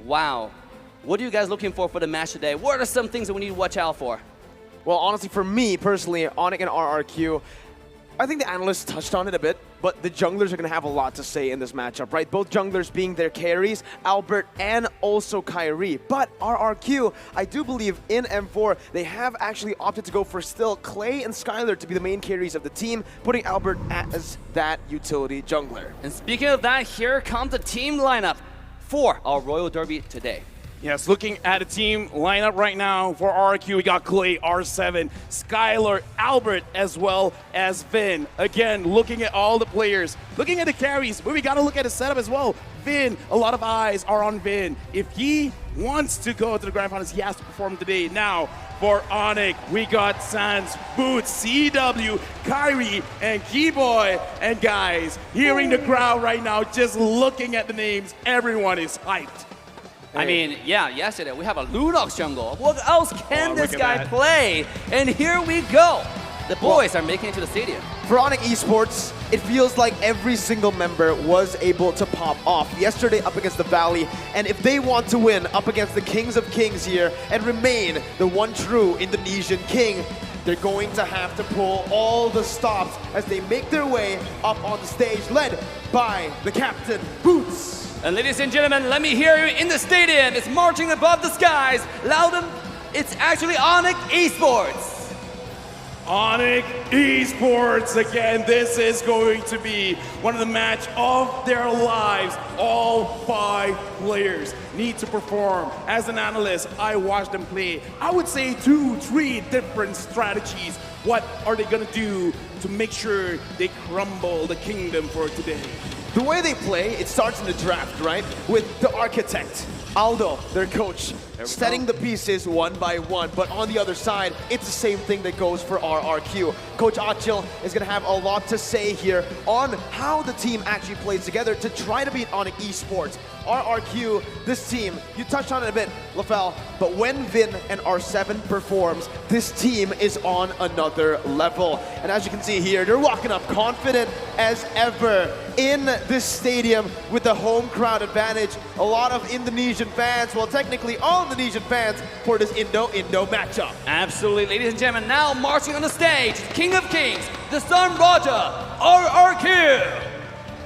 Wow. What are you guys looking for the match today? What are some things that we need to watch out for? Well, honestly, for me personally, Onic and RRQ, I think the analysts touched on it a bit, but the junglers are going to have a lot to say in this matchup, right? Both junglers being their carries, Albert and also Kyrie. But RRQ, I do believe in M4, they have actually opted to go for still Clay and Skylar to be the main carries of the team, putting Albert as that utility jungler. And speaking of that, here comes the team lineup for our Royal Derby today. Yes, looking at the team lineup right now for RRQ, we got Clay, R7, Skylar, Albert, as well as Vin. Again, looking at all the players, looking at the carries, but we got to look at the setup as well. Vin, a lot of eyes are on Vin. If he wants to go to the Grand Finals, he has to perform today. Now, for Onic, we got Sans, Boots, CW, Kyrie, and Keyboy. And guys, hearing the crowd right now, just looking at the names, everyone is hyped. I mean, yeah, yesterday we have a Lunox jungle. What else can this guy play? And here we go. The boys are making it to the stadium. For Onic Esports, it feels like every single member was able to pop off yesterday up against the Valley. And if they want to win up against the Kings of Kings here and remain the one true Indonesian king, they're going to have to pull all the stops as they make their way up on the stage, led by the captain, Boots. And ladies and gentlemen, let me hear you in the stadium. It's marching above the skies. Loudon, it's actually Onic Esports. Onic Esports, again, this is going to be one of the match of their lives. All 5 players need to perform. As an analyst, I watched them play, I would say 2-3 different strategies. What are they gonna do to make sure they crumble the kingdom for today? The way they play, it starts in the draft, right? With the architect, Aldo, their coach, setting the pieces one by one. But on the other side, it's the same thing that goes for RRQ. Coach Achil is going to have a lot to say here on how the team actually plays together to try to beat Onic Esports. RRQ, this team, you touched on it a bit, LaFell, but when Vin and R7 performs, this team is on another level. And as you can see here, they're walking up confident as ever in this stadium with the home crowd advantage. A lot of Indonesian fans, well, technically all Indonesian fans for this Indo-Indo matchup. Absolutely, ladies and gentlemen, now marching on the stage, King of Kings, the Sun Raja, RRQ.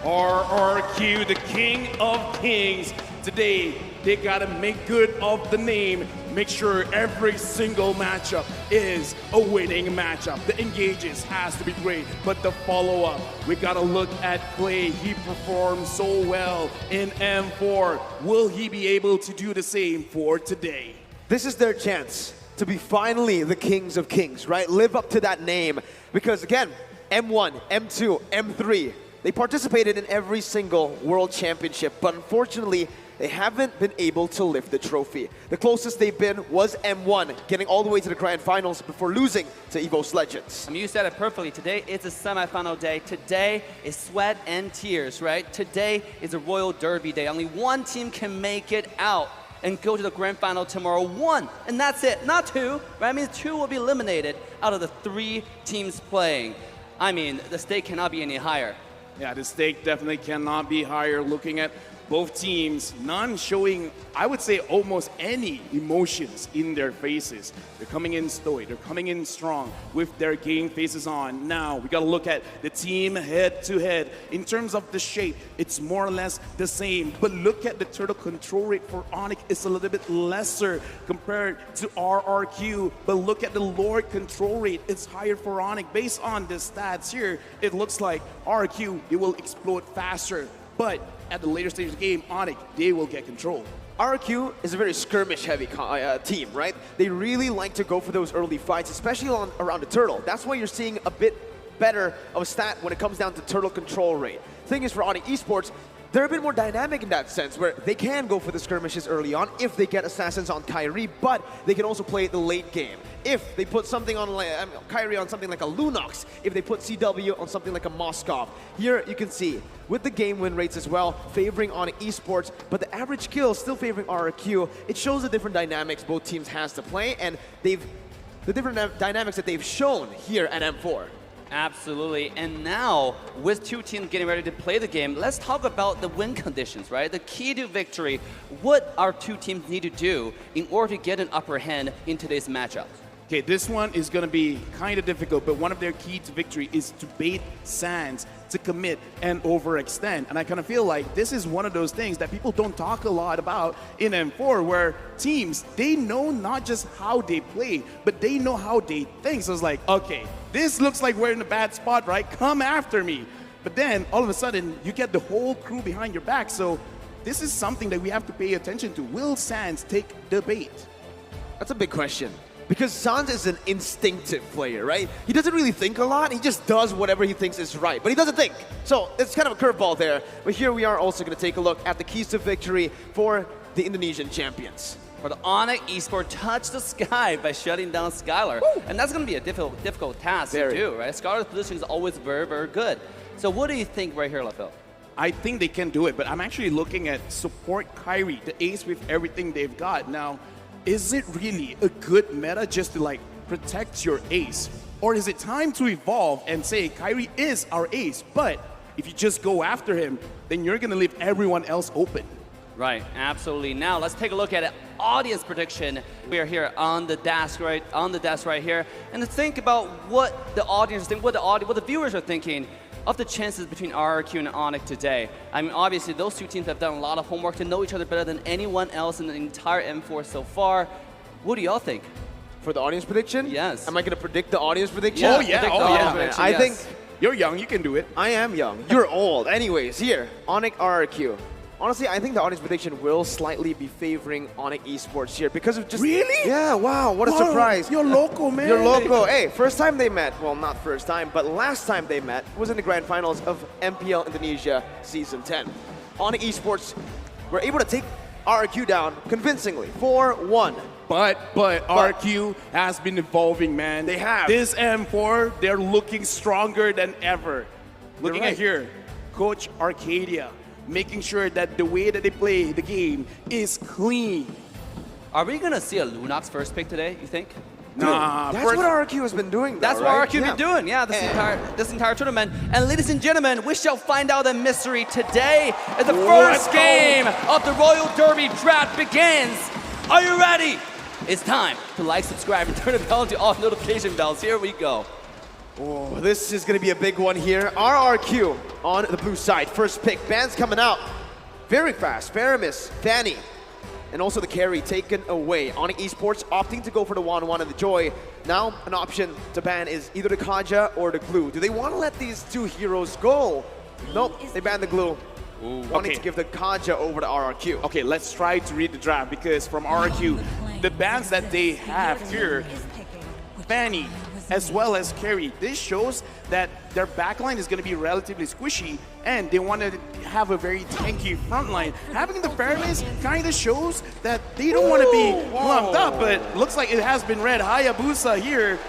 RRQ, the King of Kings. Today, they gotta make good of the name. Make sure every single matchup is a winning matchup. The engages has to be great, but the follow-up, we gotta look at Clay. He performed so well in M4. Will he be able to do the same for today? This is their chance to be finally the Kings of Kings, right? Live up to that name. Because again, M1, M2, M3, they participated in every single World Championship, but unfortunately, they haven't been able to lift the trophy. The closest they've been was M1, getting all the way to the Grand Finals before losing to EVOS Legends. I mean, you said it perfectly. Today is a semifinal day. Today is sweat and tears, right? Today is a Royal Derby day. Only one team can make it out and go to the Grand Final tomorrow. 1, and that's it, not 2, right? I mean, 2 will be eliminated out of the 3 teams playing. I mean, the stake cannot be any higher. Yeah, the stake definitely cannot be higher. Looking at both teams, none showing, I would say, almost any emotions in their faces. They're coming in stoic, they're coming in strong with their game faces on. Now, we gotta look at the team head to head. In terms of the shape, it's more or less the same, but look at the turtle control rate for Onic. It's a little bit lesser compared to RRQ, but look at the Lord control rate. It's higher for Onic. Based on the stats here, it looks like RRQ, it will explode faster, but at the later stage of the game, Onic, they will get control. RRQ is a very skirmish-heavy team, right? They really like to go for those early fights, especially around the turtle. That's why you're seeing a bit better of a stat when it comes down to turtle control rate. Thing is, for Onic Esports, they're a bit more dynamic in that sense, where they can go for the skirmishes early on if they get assassins on Kyrie, but they can also play the late game. If they put something on Kyrie on something like a Lunox, if they put CW on something like a Moskov. Here you can see, with the game win rates as well, favoring Onic Esports, but the average kill still favoring RRQ. It shows the different dynamics both teams has to play, and the different dynamics that they've shown here at M4. Absolutely. And now, with two teams getting ready to play the game, let's talk about the win conditions, right? The key to victory, what our two teams need to do in order to get an upper hand in today's matchup. Okay, this one is going to be kind of difficult, but one of their key to victory is to bait Sands to commit and overextend. And I kind of feel like this is one of those things that people don't talk a lot about in M4, where teams, they know not just how they play, but they know how they think. So it's like, okay, this looks like we're in a bad spot, right? Come after me. But then all of a sudden, you get the whole crew behind your back. So this is something that we have to pay attention to. Will Sands take the bait? That's a big question. Because Sans is an instinctive player, right? He doesn't really think a lot. He just does whatever he thinks is right, but he doesn't think. So it's kind of a curveball there. But here we are also going to take a look at the keys to victory for the Indonesian champions. For the Onic Esports, touch the sky by shutting down Skylar. Woo! And that's going to be a difficult task to do, right? Skylar's position is always very, very good. So what do you think right here, LaPhil? I think they can do it, but I'm actually looking at support Kyrie, the ace with everything they've got. Now, is it really a good meta just to like protect your ace? Or is it time to evolve and say Kyrie is our ace, but if you just go after him, then you're gonna leave everyone else open. Right, absolutely. Now let's take a look at an audience prediction. We are here on the desk right here, and to think about what the audience think, what the viewers are thinking of the chances between RRQ and Onic today. I mean, obviously, those two teams have done a lot of homework to know each other better than anyone else in the entire M4 so far. What do y'all think? For the audience prediction? Yes. Am I going to predict the audience prediction? Yeah, oh yeah, oh yeah. Prediction, I yes. think You're young, you can do it. I am young. You're old. Anyways, here, Onic RRQ. Honestly, I think the audience prediction will slightly be favoring Onic Esports here because of just... Really? Yeah, wow, what a surprise. You're local, man. You're local. Hey, first time they met, well, not first time, but last time they met was in the grand finals of MPL Indonesia Season 10. Onic Esports were able to take RRQ down convincingly, 4-1. But RQ has been evolving, man. They have. This M4, they're looking stronger than ever. Looking right. at here, Coach Arcadia, making sure that the way that they play the game is clean. Are we going to see a Lunox first pick today, you think? Nah, That's what RRQ has been doing, though, That's right? what RRQ been doing, yeah, this entire tournament. And ladies and gentlemen, we shall find out the mystery today as the first game of the Royal Derby draft begins. Are you ready? It's time to like, subscribe, and turn the bell to all notification bells. Here we go. Oh, this is going to be a big one here. RRQ on the blue side. First pick. Ban's coming out very fast. Faramis, Fanny, and also the carry taken away. Onic Esports opting to go for the 1-1 and the Joy. Now an option to ban is either the Kaja or the Glue. Do they want to let these two heroes go? Nope, they banned the Glue. Wanting to give the Kaja over to RRQ. Okay, let's try to read the draft because from RRQ, the bans that they have here, Fanny, as well as Carry, this shows that their backline is going to be relatively squishy and they want to have a very tanky front line. Having the Faramis kind of shows that they don't want to be clumped up, but looks like it has been read. Hayabusa here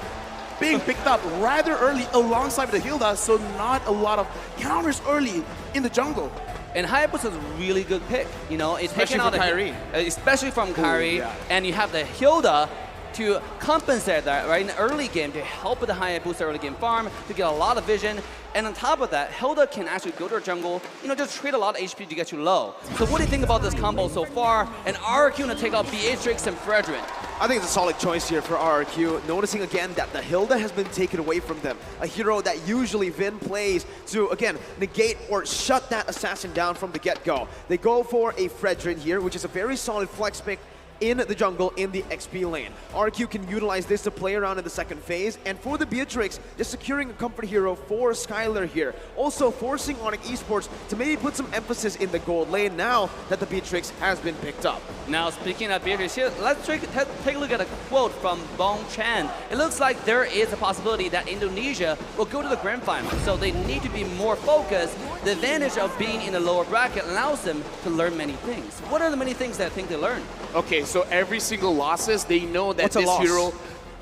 being picked up rather early alongside the Hilda, so not a lot of counters early in the jungle. And Hayabusa is a really good pick. You know, it's Especially taking out from Kyrie. Especially from Kyrie, yeah. and you have the Hilda to compensate that, right, in the early game, to help with the Hayabusa early game farm, to get a lot of vision. And on top of that, Hilda can actually go to her jungle, you know, just trade a lot of HP to get you low. So what do you think about this combo so far? And RRQ to take out Beatrix and Fredrin. I think it's a solid choice here for RRQ, noticing again that the Hilda has been taken away from them. A hero that usually Vin plays to, again, negate or shut that assassin down from the get-go. They go for a Fredrin here, which is a very solid flex pick in the jungle in the XP lane. RQ can utilize this to play around in the second phase, and for the Beatrix, just securing a comfort hero for Skylar here. Also forcing Onic Esports to maybe put some emphasis in the gold lane now that the Beatrix has been picked up. Now, speaking of Beatrix here, let's take a look at a quote from Bong Chan. It looks like there is a possibility that Indonesia will go to the grand final, so they need to be more focused. The advantage of being in the lower bracket allows them to learn many things. What are the many things that I think they learn? Okay, so every single losses, they know that What's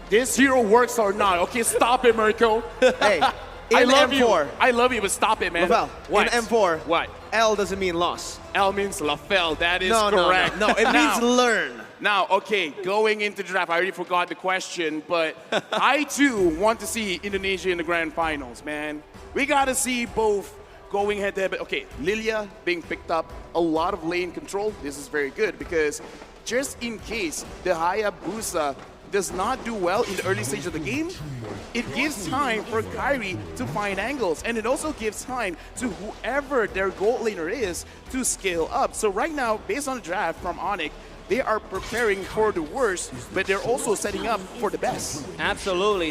this hero works or not. Okay, stop it, Mirko. Hey, I in love M4. you. I love you, but stop it, man. Rafael, What? in M4, What? L doesn't mean loss. L means LaFell. That is No, correct. no, it means learn. Now, okay, going into the draft, I already forgot the question, but I too want to see Indonesia in the grand finals, man. We gotta see both going head to head. But okay, Lilia being picked up, a lot of lane control. This is very good because just in case the Hayabusa does not do well in the early stage of the game, it gives time for Kairi to find angles, and it also gives time to whoever their gold laner is to scale up. So right now, based on the draft from Onic, they are preparing for the worst, but they're also setting up for the best. Absolutely.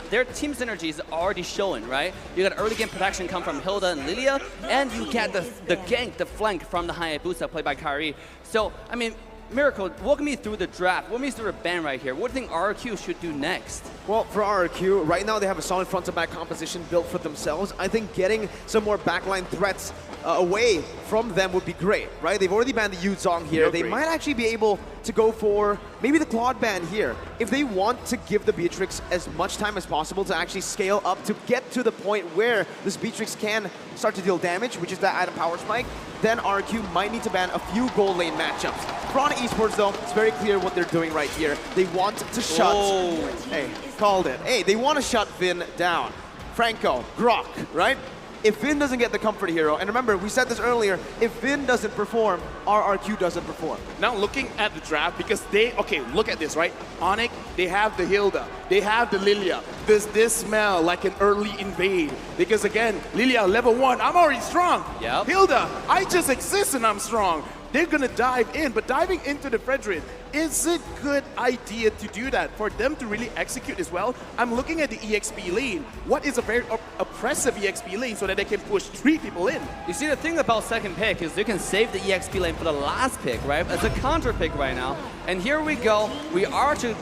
Their team synergy is already showing, right? You got early game protection come from Hilda and Lilia, and you get the gank, the flank from the Hayabusa played by Kairi. So, I mean, Miracle, walk me through the draft. Walk me through the band right here. What do you think RRQ should do next? Well, for RRQ, right now they have a solid front-to-back composition built for themselves. I think getting some more backline threats away from them would be great, right? They've already banned the Yuzong here. They might actually be able to go for maybe the Claude ban here. If they want to give the Beatrix as much time as possible to actually scale up to get to the point where this Beatrix can start to deal damage, which is that item power spike, then RRQ might need to ban a few gold lane matchups. For Onic Esports though, it's very clear what they're doing right here. They want to shut... Oh. Hey, called it. Hey, they want to shut Vin down. Franco, Grok, right? If Vin doesn't get the comfort hero, and remember, we said this earlier, if Vin doesn't perform, RRQ doesn't perform. Now looking at the draft, because okay, look at this, right? Onic, they have the Hilda, they have the Lilia. Does this smell like an early invade? Because again, Lilia, level 1, I'm already strong. Yep. Hilda, I just exist and I'm strong. They're gonna dive in, but diving into the Fredrin, is it a good idea to do that? For them to really execute as well? I'm looking at the EXP lane. What is a very oppressive EXP lane so that they can push 3 people in? You see, the thing about second pick is you can save the EXP lane for the last pick, right? It's a counter pick right now. And here we go. We're actually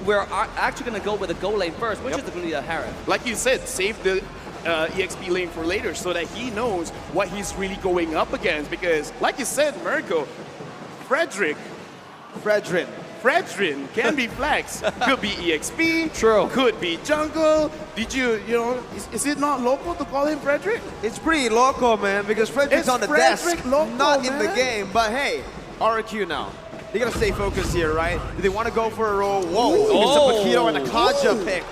going to go with the gold lane first, which is going to be the Harith. Like you said, save the EXP lane for later so that he knows what he's really going up against. Because, like you said, Mirko, Fredrin can be flex. Could be EXP. True. Could be jungle. Did you know, is it not local to call him Fredrin? It's pretty local, man, because Frederick's on the desk, not in the game. But hey, RRQ now. They gotta stay focused here, right? Do they want to go for a roll? Whoa, it's a Paquito and a Kaja pick.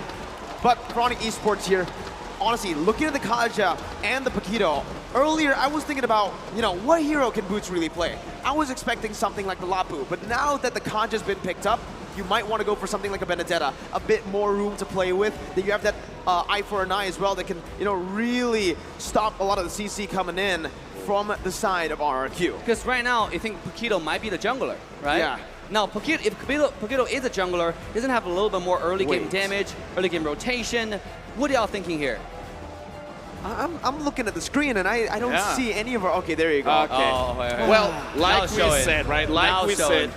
But for Onic Esports here, honestly, looking at the Kaja and the Paquito, earlier I was thinking about, you know, what hero can Boots really play? I was expecting something like the Lapu, but now that the Kaja's been picked up, you might want to go for something like a Benedetta, a bit more room to play with. Then you have that eye for an eye as well that can, you know, really stop a lot of the CC coming in from the side of RRQ. Because right now, I think Paquito might be the jungler, right? Yeah. Now, Paquito, if Paquito is a jungler, doesn't have a little bit more early game damage, early game rotation. What are y'all thinking here? I'm looking at the screen and I don't see any of our... Okay, there you go. Okay. Oh, wait. Well, like we said, right? Like we said.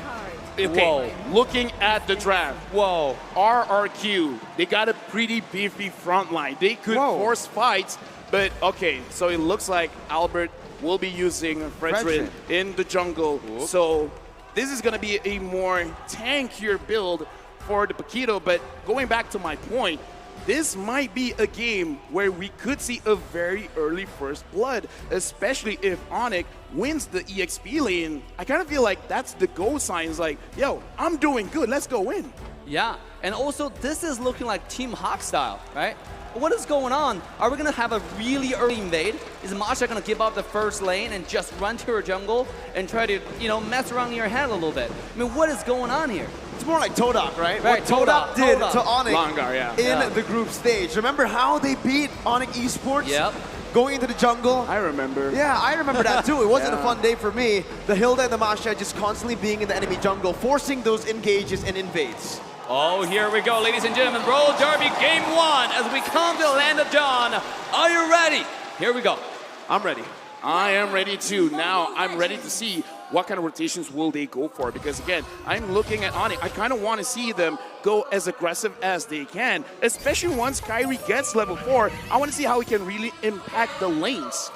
Okay, looking at the draft. Whoa. RRQ, they got a pretty beefy front line. They could force fights, but okay, so it looks like Albert will be using Fredrin in the jungle. Whoop. So this is going to be a more tankier build for the Paquito, but going back to my point, this might be a game where we could see a very early first blood, especially if Onic wins the EXP lane. I kind of feel like that's the go sign. It's like, yo, I'm doing good, let's go win. Yeah, and also this is looking like Team Hawk style, right? What is going on? Are we going to have a really early invade? Is Masha going to give up the first lane and just run to her jungle and try to, you know, mess around in your head a little bit? I mean, what is going on here? It's more like Todak, right? Right, what Todak did to Onic Longar, in the group stage. Remember how they beat Onic Esports? Yep. Going into the jungle. I remember. Yeah, I remember that too. It wasn't a fun day for me. The Hilda and the Masha just constantly being in the enemy jungle, forcing those engages and invades. Oh, here we go, ladies and gentlemen. Royal Derby Game 1 as we come to the land of dawn. Are you ready? Here we go. I'm ready. I am ready too. Now I'm ready to see what kind of rotations will they go for, because again, I'm looking at Onic. I kind of want to see them go as aggressive as they can, especially once Kairi gets level 4. I want to see how he can really impact the lanes.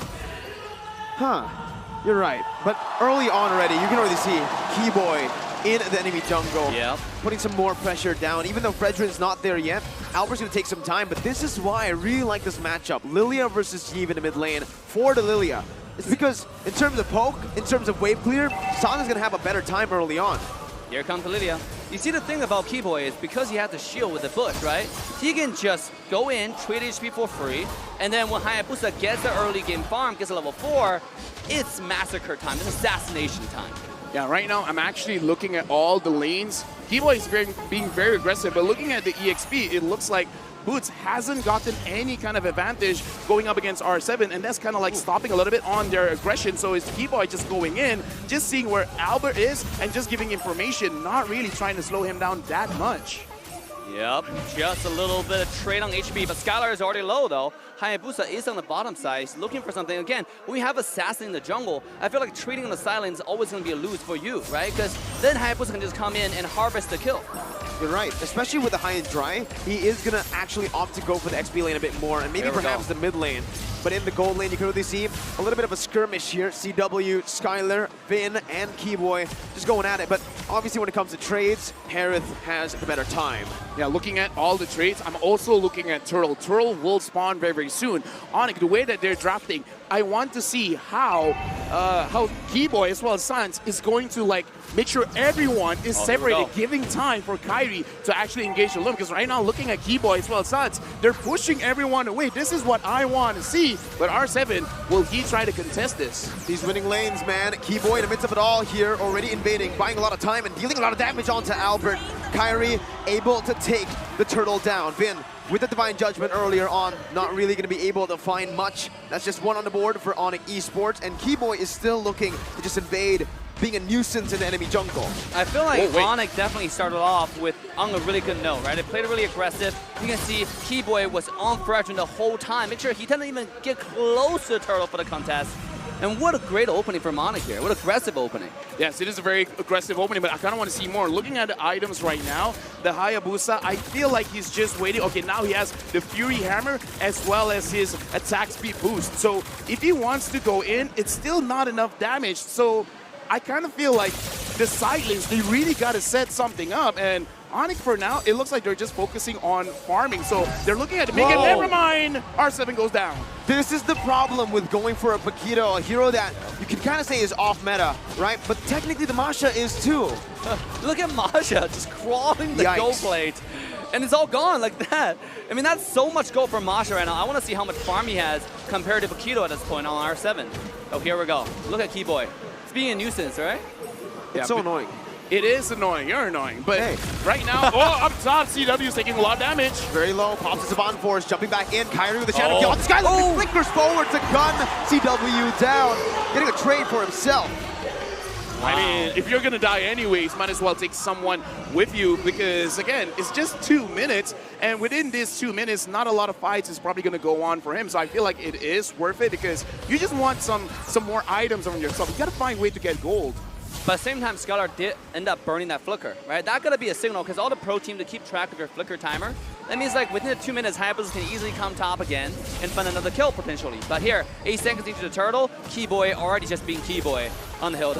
Huh, you're right. But early on already, you can already see Keyboy in the enemy jungle, putting some more pressure down. Even though Fredrin's not there yet, Albert's going to take some time, but this is why I really like this matchup. Lilia versus Yve in the mid lane for the Lilia. It's because in terms of poke, in terms of wave clear, Sans is going to have a better time early on. Here comes Lilia. You see, the thing about Keyboy is because he has the shield with the bush, right? He can just go in, trade HP for free, and then when Hayabusa gets the early game farm, gets a level 4, it's massacre time, it's assassination time. Yeah, right now I'm actually looking at all the lanes. Keyboy is being very aggressive, but looking at the EXP, it looks like Boots hasn't gotten any kind of advantage going up against R7, and that's kind of like stopping a little bit on their aggression. So it's Keyboy just going in, just seeing where Albert is, and just giving information, not really trying to slow him down that much. Yep, just a little bit of trade on HP, but Skylar is already low though. Hayabusa is on the bottom side, he's looking for something. Again, when we have Assassin in the jungle, I feel like trading on the sideline is always going to be a lose for you, right? Because then Hayabusa can just come in and harvest the kill. You're right, especially with the high and dry, he is going to actually opt to go for the XP lane a bit more, and maybe perhaps the mid lane. But in the gold lane, you can really see a little bit of a skirmish here. CW, Skylar, Vin, and Keyboy just going at it. But obviously when it comes to trades, Harith has the better time. Yeah, looking at all the trades, I'm also looking at Turtle. Turtle will spawn very, very soon. Onic, the way that they're drafting, I want to see how Keyboy as well as Sans is going to like make sure everyone is separated, giving time for Kairi to actually engage alone. Because right now, looking at Keyboy as well as Sans, they're pushing everyone away. This is what I want to see. But R7, will he try to contest this? He's winning lanes, man. Keyboy in the midst of it all here, already invading, buying a lot of time and dealing a lot of damage onto Albert. Kairi able to take the turtle down. Vin with the Divine Judgment earlier on, not really going to be able to find much. That's just one on the board for Onic Esports, and Keyboy is still looking to just invade, being a nuisance in the enemy jungle. I feel like Onic definitely started off with on a really good note, right? They played really aggressive. You can see Keyboy was on Fredrin the whole time. Make sure he didn't even get close to Turtle for the contest. And what a great opening from Onic here. What aggressive opening. Yes, it is a very aggressive opening, but I kind of want to see more. Looking at the items right now, the Hayabusa, I feel like he's just waiting. Okay, now he has the Fury Hammer as well as his attack speed boost. So if he wants to go in, it's still not enough damage. So I kind of feel like the side lanes, they really got to set something up. And Onic, for now, it looks like they're just focusing on farming. So they're looking at the make it. Never mind. R7 goes down. This is the problem with going for a Paquito, a hero that you can kind of say is off meta, right? But technically the Masha is too. Look at Masha just crawling the gold plate. And it's all gone like that. I mean, that's so much gold for Masha right now. I want to see how much farm he has compared to Paquito at this point on R7. Oh, here we go. Look at Keyboy. It's being a nuisance, right? It's so annoying. It is annoying. You're annoying. But right now, up top, CW is taking a lot of damage. Very low. Pops the Savant Force. Jumping back in. Kairi with the shadow kill. Skylar flickers forward to gun CW down. Getting a trade for himself. I mean, if you're going to die anyways, might as well take someone with you because, again, it's just 2 minutes. And within these 2 minutes, not a lot of fights is probably going to go on for him. So I feel like it is worth it because you just want some more items on yourself. You got to find a way to get gold. But at the same time, Skylar did end up burning that flicker, right? That gotta be a signal, because all the pro team to keep track of your flicker timer. That means like within the 2 minutes, Hayabusa can easily come top again and find another kill potentially. But here, 8 seconds into the turtle, Keyboy already just being Keyboy on the hill.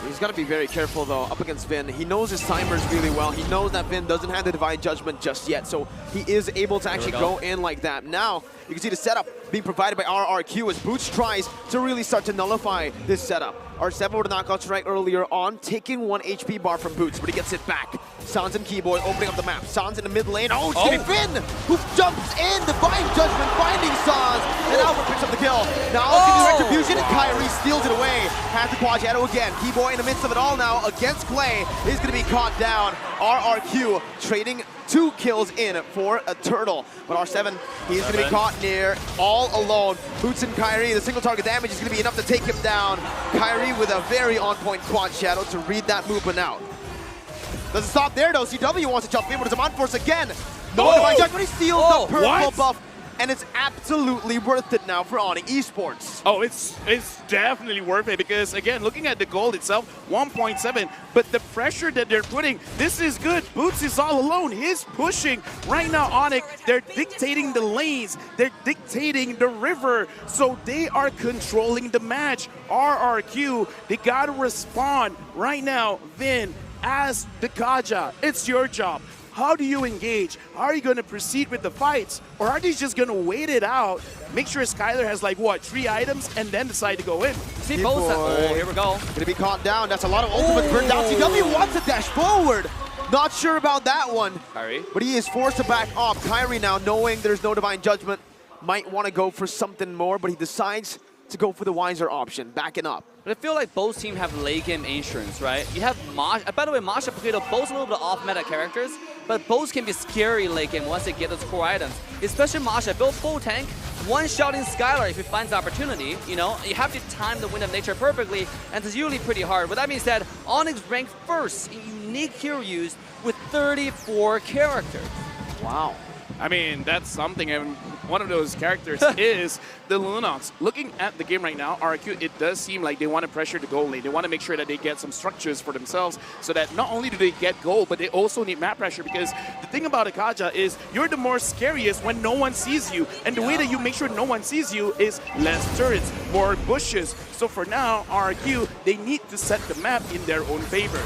He's got to be very careful though, up against Vin. He knows his timers really well. He knows that Vin doesn't have the Divine Judgment just yet, so he is able to actually go in like that. Now, you can see the setup being provided by RRQ as Boots tries to really start to nullify this setup. R7 with a knockout strike earlier on, taking 1 HP bar from Boots, but he gets it back. Sans and Keyboy opening up the map. Sans in the mid lane. Oh, it's gonna be Vin, who jumps in. Divine Judgment finding Sans, and Albert picks up the kill. Now it's gonna be Retribution, and Kairi steals it away. Has the quad shadow again. Keyboy in the midst of it all now against Clay is gonna be caught down. RRQ trading 2 kills in for a turtle. But R7, he's going to be caught near all alone. Boots and Kairi, the single target damage is going to be enough to take him down. Kairi with a very on-point quad shadow to read that movement out. Doesn't stop there though. CW wants to jump in, but it's a Force again. No Divine Judgment, he steals the purple buff. And it's absolutely worth it now for Onic Esports. Oh, it's definitely worth it because, again, looking at the gold itself, 1.7, but the pressure that they're putting, this is good. Boots is all alone. He's pushing. Right now, Onic, they're dictating the lanes. They're dictating the river. So they are controlling the match. RRQ, they got to respond. Right now, Vin, as the Kaja, it's your job. how do you engage? How are you going to proceed with the fights? Or are they just going to wait it out, make sure Skylar has like, what, 3 items, and then decide to go in? See both sides. Oh, here we go. Gonna be caught down. That's a lot of ultimate burn down. CW wants to dash forward. Not sure about that one. Kyrie. But he is forced to back off. Kyrie now, knowing there's no Divine Judgment, might want to go for something more, but he decides to go for the wiser option, backing up. But I feel like both teams have late game insurance, right? You have Masha. By the way, Masha and Potato, both a little bit off-meta characters, but both can be scary late game once they get those core items. Especially Masha, build full tank, one-shotting Skylar if he finds the opportunity. You know, you have to time the Wind of Nature perfectly, and it's usually pretty hard. With that being said, Onyx ranked first in unique hero use with 34 characters. Wow. I mean, that's something, and one of those characters is the Lunox. Looking at the game right now, RRQ, it does seem like they want to pressure the goal lane. They want to make sure that they get some structures for themselves so that not only do they get goal, but they also need map pressure, because the thing about Akaja is you're the more scariest when no one sees you, and the way that you make sure no one sees you is less turrets, more bushes. So for now, RRQ, they need to set the map in their own favor.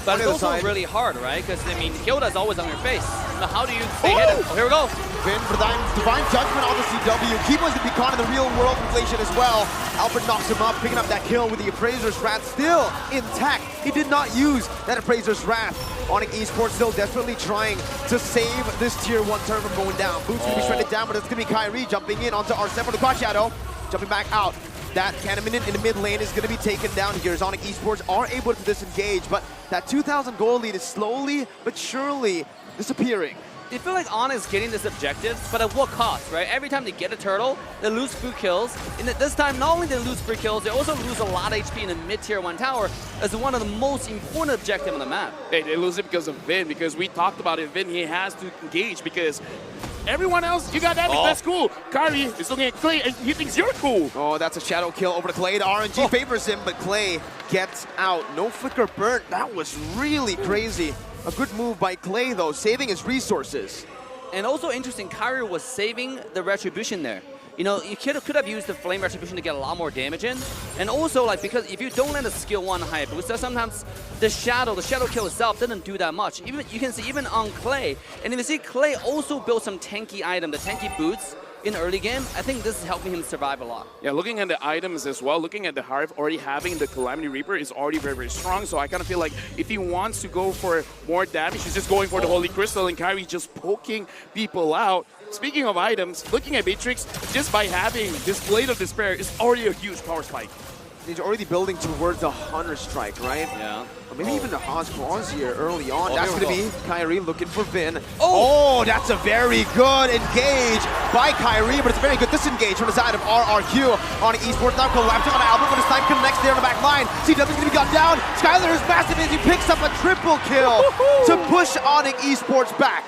But it's also really hard, right? Because, I mean, Hilda's always on your face. Now, how do you stay hidden? Oh, here we go. Finn for Divine Judgment on the CW. Kimo's going to be caught in the real world inflation as well. Alfred knocks him up, picking up that kill with the Appraiser's Wrath still intact. He did not use that Appraiser's Wrath. Onic Esports still desperately trying to save this tier 1 turn from going down. Boots going to be shredded down, but it's going to be Kyrie jumping in onto R7 for the Quad Shadow. Jumping back out. That cannon in the mid lane is going to be taken down here as Onic Esports are able to disengage, but that 2,000 gold lead is slowly but surely disappearing. They feel like Onyx getting this objective, but at what cost, right? Every time they get a turtle, they lose 3 kills. And this time, not only they lose 3 kills, they also lose a lot of HP in the mid-tier 1 tower as one of the most important objectives on the map. Hey, they lose it because of Vin, because we talked about it. Vin, he has to engage because everyone else, you got that, that's cool. Kyrie is looking at Clay and he thinks you're cool. Oh, that's a shadow kill over to Clay. The RNG favors him, but Clay gets out. No flicker burnt. That was really crazy. A good move by Clay, though, saving his resources. And also interesting, Kyrie was saving the Retribution there. You know, you could have used the Flame Retribution to get a lot more damage in. And also, like, because if you don't land a skill 1 Hayabusa, sometimes the shadow kill itself doesn't do that much. Even you can see even on Clay. And if you see Clay also built some tanky item, the tanky boots in early game, I think this is helping him survive a lot. Yeah, looking at the items as well, looking at the Harv already having the Calamity Reaper is already very, very strong. So I kind of feel like if he wants to go for more damage, he's just going for the Holy Crystal, and Kyrie just poking people out. Speaking of items, looking at Matrix, just by having this Blade of Despair is already a huge power spike. He's already building towards the Hunter Strike, right? Yeah. Or maybe even the Haas Claws here early on. That's going to be Kyrie looking for Vin. Oh, that's a very good engage by Kyrie, but it's a very good disengage from the side of RRQ. Onic Esports now collapsing on Albert, but his time connects there in the back line. CW's going to be got down. Skylar is massive as he picks up a triple kill to push Onic Esports back.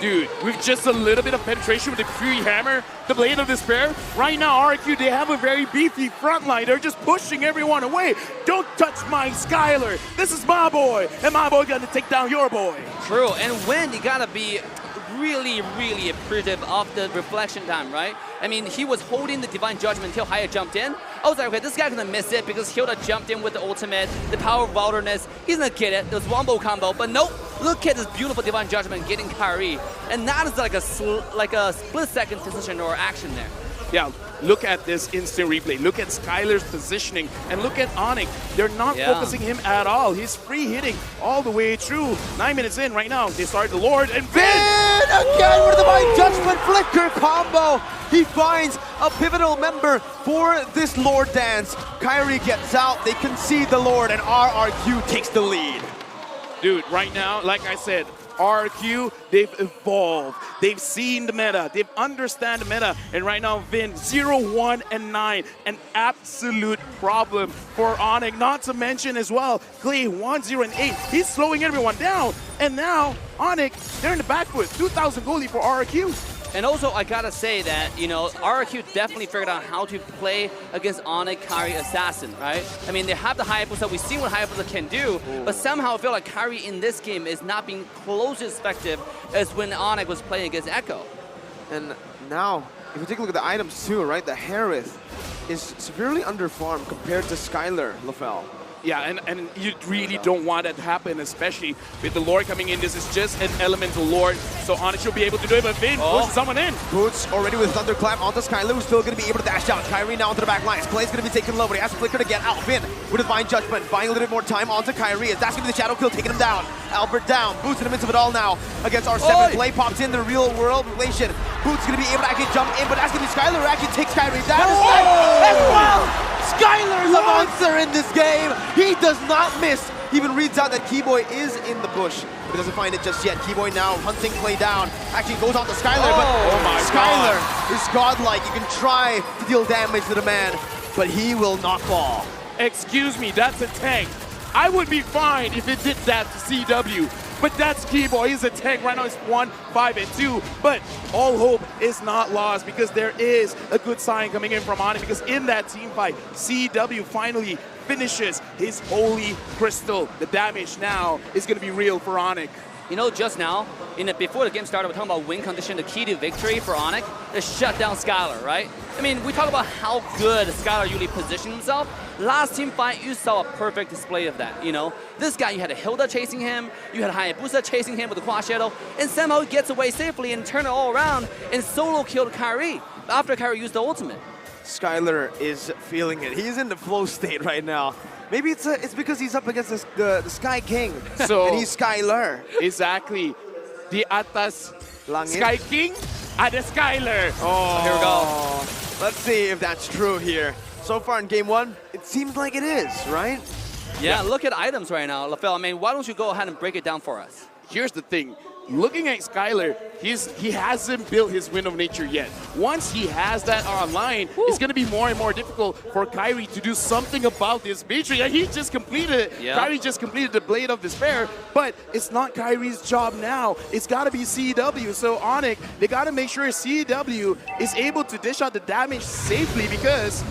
Dude, with just a little bit of penetration with the Fury Hammer, the Blade of Despair, right now RRQ, they have a very beefy front line. They're just pushing everyone away. Don't touch my Skylar. This is my boy, and my boy gonna take down your boy. True, and when you gotta be really, really appreciative of the reflection time, right? I mean, he was holding the Divine Judgment until Haya jumped in. I was like, okay, this guy's gonna miss it because Hilda jumped in with the ultimate, the power of wilderness. He's gonna get it, this wombo combo, but nope. Look at this beautiful Divine Judgment getting Kyrie. And that is like a split-second decision or action there. Yeah, look at this instant replay. Look at Skylar's positioning. And look at Onic. They're not focusing him at all. He's free hitting all the way through. 9 minutes in right now. They start the Lord and Vin again with the Divine Judgment flicker combo. He finds a pivotal member for this Lord dance. Kyrie gets out. They concede the Lord and RRQ takes the lead. Dude, right now, like I said, RRQ, they've evolved. They've seen the meta. They've understand the meta. And right now, Vin, 0, 1, and 9. An absolute problem for Onic. Not to mention as well, Clay, 1, 0, and 8. He's slowing everyone down. And now, Onic, they're in the back foot. 2,000 goalie for RRQ. And also, I gotta say that, you know, RRQ definitely figured out how to play against Onic, Kyrie, Assassin, right? I mean, they have the Hayabusa. We've seen what Hayabusa can do, but somehow I feel like Kyrie in this game is not being close as effective as when Onic was playing against Echo. And now, if you take a look at the items too, right? The Harith is severely underfarmed compared to Skylar LaFell. Yeah, and you really don't want that to happen, especially with the Lord coming in. This is just an elemental Lord, so Onic should be able to do it, but Vin pushes someone in. Boots already with Thunderclap onto Skyler, who's still going to be able to dash out. Kyrie now into the back lines. Clay's going to be taken low, but he has to flicker to get out. Vin with Divine Judgment, buying a little bit more time onto Kyrie, as that's going to be the Shadow Kill, taking him down. Albert down. Boots in the midst of it all now against R7. Clay pops in the real world relation. Boots going to be able to actually jump in, but that's going to be Skyler who actually takes Kyrie down as well. Skyler is a monster in this game. He does not miss. He even reads out that Keyboy is in the bush, but he doesn't find it just yet. Keyboy now hunting Clay down. Actually goes on to Skyler, but Skyler is godlike. You can try to deal damage to the man, but he will not fall. Excuse me, that's a tank. I would be fine if it did that to CW, but that's Keyboy. He's a tank. Right now it's 1, 5, and 2, but all hope is not lost because there is a good sign coming in from Onic, because in that team fight, CW finally finishes his Holy Crystal. The damage now is going to be real for Onic. You know, just now, before the game started, we're talking about win condition, the key to victory for Onic is shut down Skyler, right? I mean, we talk about how good Skyler usually positions himself. Last team fight, you saw a perfect display of that, you know? This guy, you had a Hilda chasing him, you had Hayabusa chasing him with the Quad Shadow, and somehow he gets away safely and turn it all around and solo killed Kyrie after Kyrie used the ultimate. Skyler is feeling it. He's in the flow state right now. Maybe it's because he's up against the Sky King, and he's Skyler. Exactly. The atas Langit. Sky King, ada Skyler. Oh, here we go. Let's see if that's true here. So far in game 1, it seems like it is, right? Yeah, look at items right now, LaFell. I mean, why don't you go ahead and break it down for us? Here's the thing. Looking at Skyler, he hasn't built his Wind of Nature yet. Once he has that online, it's going to be more and more difficult for Kyrie to do something about this Beatrix. And he just completed it. Yeah. Kyrie just completed the Blade of Despair, but it's not Kyrie's job now. It's got to be CW. So Onic, they got to make sure CW is able to dish out the damage safely, because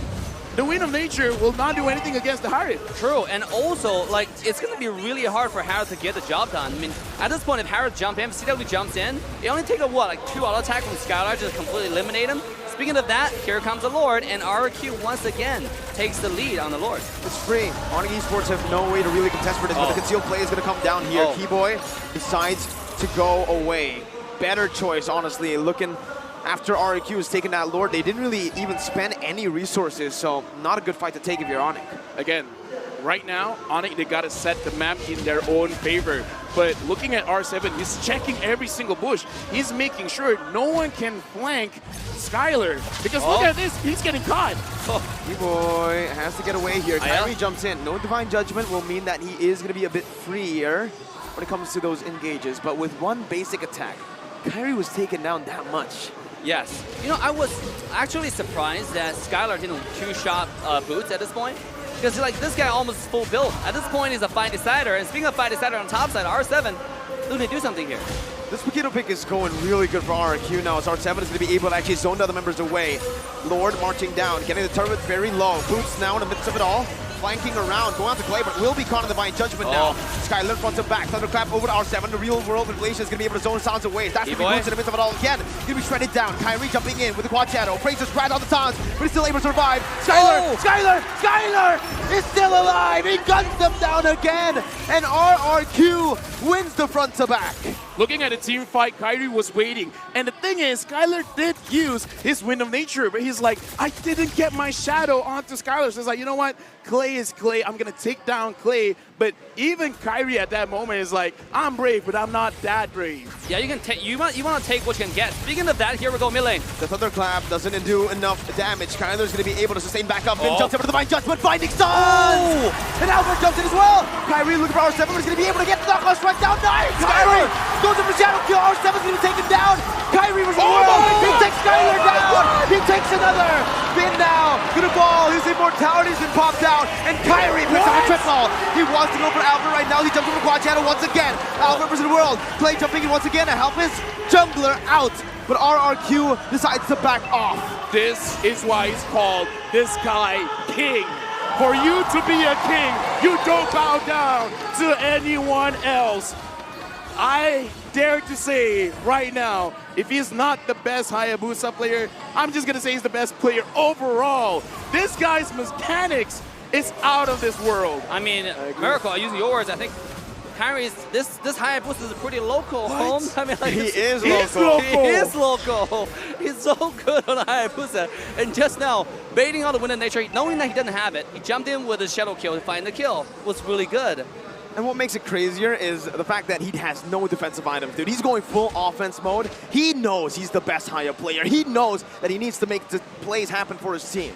the Wind of Nature will not do anything against the Harith. True, and also, like, it's going to be really hard for Harith to get the job done. I mean, at this point, if Harith jumps in, CW jumps in, it only takes a, what, like 2 auto attack from Skylar to completely eliminate him? Speaking of that, here comes the Lord, and RRQ once again takes the lead on the Lord. It's free. Onic Esports have no way to really contest for this, but the concealed play is going to come down here. Keyboy decides to go away. Better choice, honestly, looking after RRQ has taken that Lord. They didn't really even spend any resources, so not a good fight to take if you're Onic. Again, right now, Onic, they got to set the map in their own favor. But looking at R7, he's checking every single bush. He's making sure no one can flank Skyler, because look at this, he's getting caught. Keyboy has to get away here. Kyrie jumps in. No Divine Judgment will mean that he is going to be a bit freer when it comes to those engages, but with one basic attack, Kyrie was taken down that much. Yes. You know, I was actually surprised that Skylar didn't Q-shot Boots at this point. Because, like, this guy almost full build. At this point, he's a fight decider. And speaking of fight decider on top side, R7, looking to do something here. This Paquito pick is going really good for RRQ now, as R7 is going to be able to actually zone the other members away. Lord marching down, getting the turret very low. Boots now in the midst of it all, flanking around, going out to Clay, but will be caught in the Divine Judgment now. Skyler front to back, Thunderclap over to R7. The real world relation is going to be able to zone sounds away. That's going to be Boots in the midst of it all again. Going to be shredded down. Kyrie jumping in with the Quad Shadow. Praises right on the taunts, but he's still able to survive. Skyler is still alive. He guns them down again, and RRQ wins the front to back. Looking at the team fight, Kyrie was waiting. And the thing is, Skyler did use his Wind of Nature, but he's like, I didn't get my shadow onto Skyler. So it's like, you know what? Clay is Clay. I'm going to take down Clay. But even Kyrie at that moment is like, I'm brave, but I'm not that brave. Yeah, you can take. You want to take what you can get. Speaking of that, here we go, mid lane. The Thunderclap doesn't do enough damage. Kyler's going to be able to sustain back up. Vin jumps over to the Divine Judgment, finding stuns! And Albert jumps in as well. Kyrie looking for R7, but he's going to be able to get the knockout strike down. Nice! Kyrie goes over the shadow kill. R7's going to be taken down. Kyrie was he takes Skyler down. He takes another. Vin now to the ball. His immortality's been popped out. And Kyrie picks up a triple. He wants to go for Albert right now. He jumps over Quad Shadow once again. Albert versus the world. Clay jumping in once again to help his jungler out. But RRQ decides to back off. This is why he's called this guy King. For you to be a king, you don't bow down to anyone else. I dare to say right now, if he's not the best Hayabusa player, I'm just going to say he's the best player overall. This guy's mechanics is out of this world. I mean, Miracle, I use yours. I think Kyrie's this Hayabusa is a pretty local home. I mean, like, He is local. He is local. He's so good on Hayabusa. And just now, baiting on the wind of nature, knowing that he doesn't have it, he jumped in with a shadow kill to find the kill. Was really good. And what makes it crazier is the fact that he has no defensive items, dude. He's going full offense mode. He knows he's the best Haya player. He knows that he needs to make the plays happen for his team.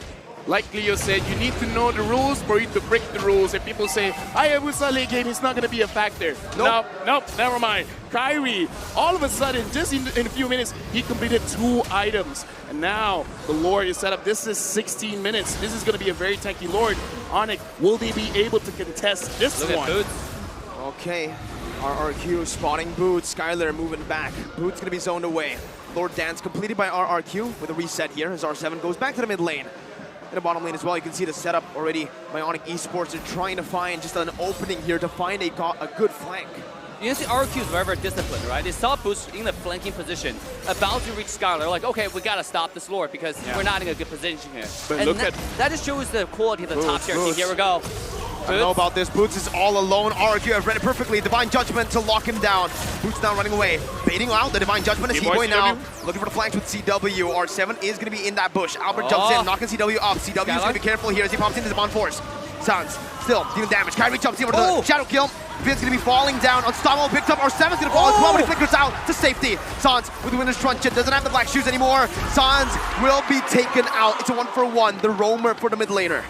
Like Leo said, you need to know the rules for you to break the rules. And people say, Hayabusa late game, he's not going to be a factor. Nope. Nope, never mind. Kyrie, all of a sudden, just in a few minutes, he completed 2 items. And now the Lord is set up. This is 16 minutes. This is going to be a very tanky Lord. Onic, will they be able to contest this Look one? at Boots. Okay, RRQ spotting Boots. Skylar moving back. Boots going to be zoned away. Lord Dance completed by RRQ with a reset here as R7 goes back to the mid lane. In the bottom lane as well, you can see the setup already by Onic Esports. They're trying to find just an opening here to find a good flank. You can see RRQ is very, very disciplined, right? They saw Boost in the flanking position, about to reach Skylar. Like, okay, we gotta stop this Lord because we're not in a good position here. But and look that just shows the quality of the top tier team. Boots. Here we go. I don't know about this. Boots is all alone. RRQ have read it perfectly. Divine Judgment to lock him down. Boots now running away. Baiting out the Divine Judgment is T-Boy T-Boy now. CW. Looking for the flanks with CW. R7 is going to be in that bush. Albert jumps in, knocking CW up. CW is going to be careful here as he pops into the Bond Force. Sans still dealing damage. Kyrie jumps in with the Shadow Kill. Vin's going to be falling down. Unstoppable picked up. R7 is going to fall as well, but he flickers out to safety. Sans with the Winner's Truncheon doesn't have the black shoes anymore. Sans will be taken out. It's a 1-for-1. The roamer for the mid laner.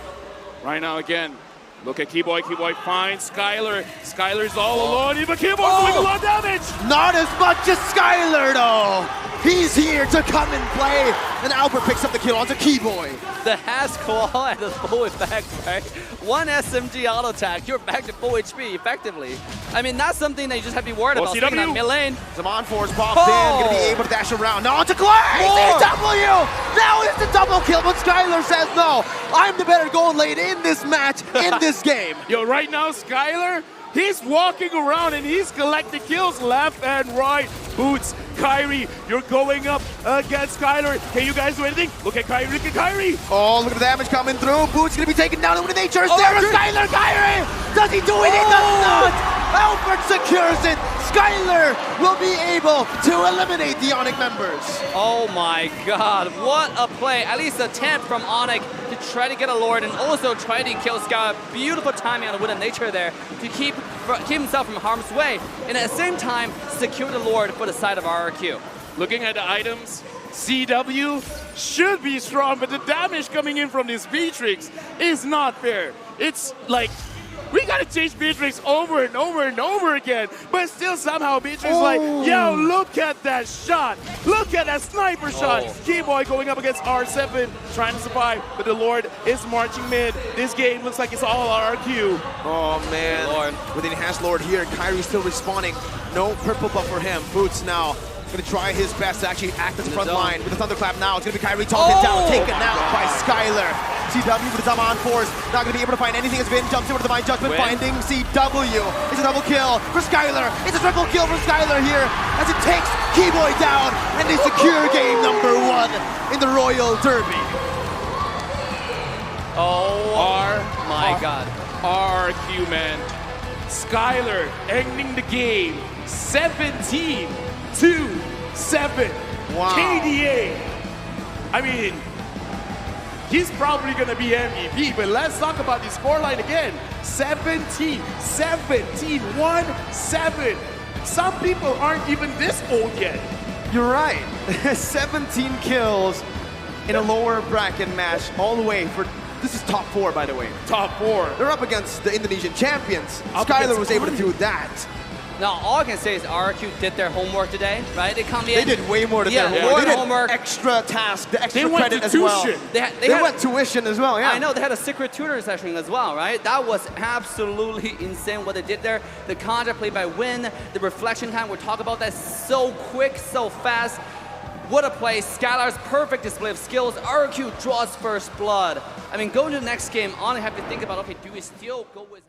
Right now, again, look at Keyboy. Keyboy finds Skylar. Skylar's all alone. Even Keyboy doing a lot of damage. Not as much as Skylar, though. He's here to come and play. And Albert picks up the kill onto Keyboy. The Has Claw and the full effect, right? One SMG auto attack, you're back to full HP effectively. I mean, that's something that you just have to be worried about. Speaking of mid lane. Zaman Force pops in, gonna be able to dash around. Now onto Clay! CW! Now it's the double kill, but Skylar says no. I'm the better gold lane in this match, in this game. Yo, right now, Skylar, he's walking around and he's collecting kills left and right. Boots, Kyrie, you're going up against Skylar. Can you guys do anything? Look at Kyrie, look at Kyrie. Oh, look at the damage coming through. Boots gonna be taken down with nature. There is Skylar, Kyrie! Does he do it? He does not! Albert secures it. Skylar will be able to eliminate the Onic members. Oh my god, what a play. At least an attempt from Onic to try to get a Lord and also try to kill Skylar. Beautiful timing on the Wind of Nature there to keep himself from harm's way. And at the same time, secure the Lord for the side of RRQ. Looking at the items, CW should be strong, but the damage coming in from this Beatrix is not fair. It's like, we gotta change Beatrix over and over and over again, but still somehow Beatrix is like, yo, look at that shot. Look at that sniper shot. Keyboy going up against R7, trying to survive, but the Lord is marching mid. This game looks like it's all RRQ. Oh man, Lord. With the enhanced Lord here, Kyrie still respawning. No purple buff for him. Boots now gonna try his best to actually act as the front line with the Thunderclap now. It's gonna be Kyrie talking down, taken out by Skylar. CW with the Zaman Force, not gonna be able to find anything as Vin jumps in with the Divine Judgment, finding CW. It's a double kill for Skylar. It's a triple kill for Skylar here as it takes Keyboy down and they secure game number 1 in the Royal Derby. Oh my god. RRQ, man. Skylar ending the game 17-7. Wow. KDA. I mean, he's probably going to be MVP, but let's talk about the scoreline again. 17, 1-7. Some people aren't even this old yet. You're right. 17 kills in a lower bracket match all the way for, this is top 4 by the way. Top 4. They're up against the Indonesian champions. Up Skylar against was able to Onic. do that. Now, all I can say is RRQ did their homework today, right? They come in. They did way more than their homework. more They than did homework. extra task, the extra They went credit to as well. tuition. They Went tuition as well, yeah. I know, they had a secret tutor session as well, right? That was absolutely insane what they did there. The contra play by Win, the reflection time, we'll talk about that so quick, so fast. What a play. Skylar's perfect display of skills. RRQ draws first blood. I mean, going to the next game, I only have to think about, okay, do we still go with...